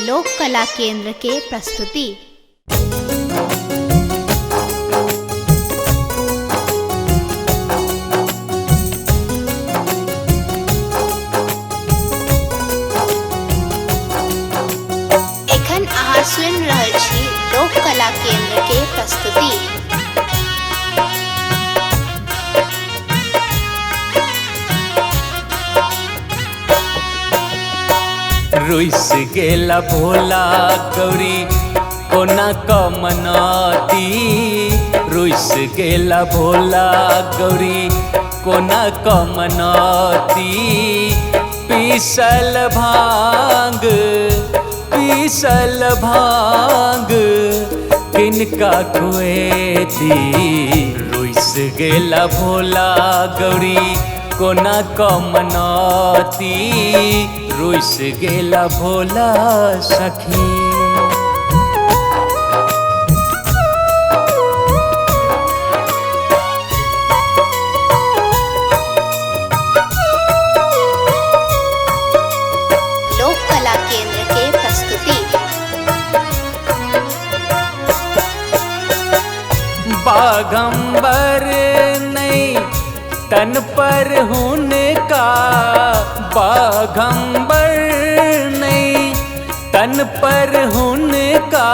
लोक कला केंद्र के प्रस्तुति। एखन अहाँ सुनि रहल छी लोक कला केंद्र के प्रस्तुति। रुइस गेला भोला गौरी कोना कमनाती। रुइस गेला भोला गौरी कोना कमनाती। पीसल भांग किनका खुएती। रुइस गेला भोला गौरी कोना कमनाती। रुइस गेला भोला सखी। लोक कला केंद्र के प्रस्तुति। बागंबर नहीं तन पर हुनका। बागंबर नहीं तन पर हुनका।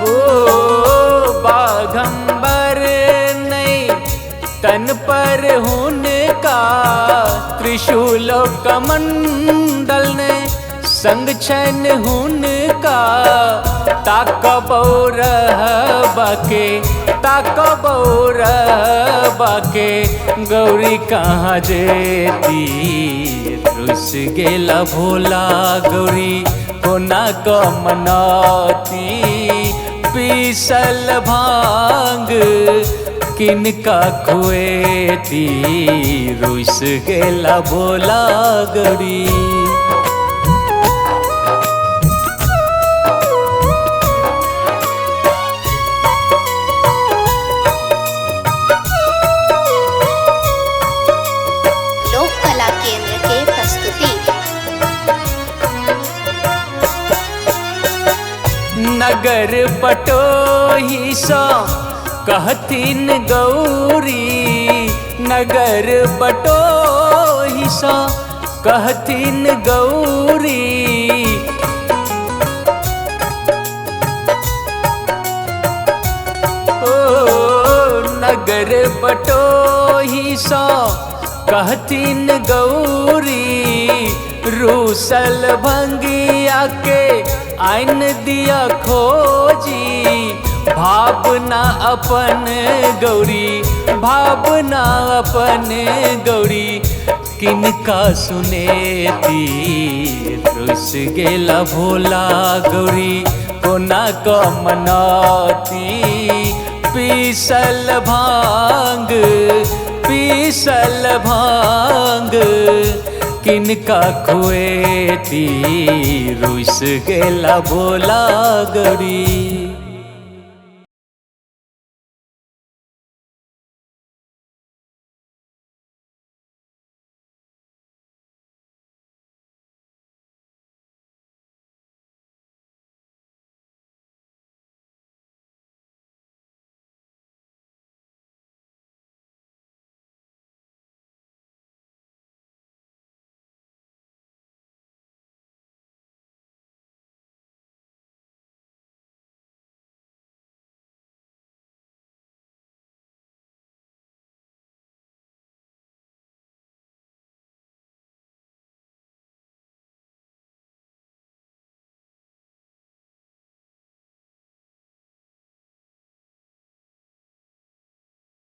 ओ बागंबर नहीं तन पर हुनका। त्रिशूल कमंडल ने संग छन हुनका। ताकबौर बाके गौरी कहाँ जेती। रुइस गेला भोला गौरी कोना कमनाती। पीसल भांग किनका खुएती। रुइस गेला भोला गौरी। नगर बटोही सो कहतीन गौरी। नगर बटोही सो कहतीन गौरी। ओ नगर बटोही सो कहतीन गौरी। रूसल भंगिया के आइन दिया खोजी। भावना अपन गौरी भावना अपन गौरी किनका सुनेती। रुइस गेला भोला गौरी कोना कमनाती। पीसल भांग किनका खुएती। रुइस गेला भोला गौरी।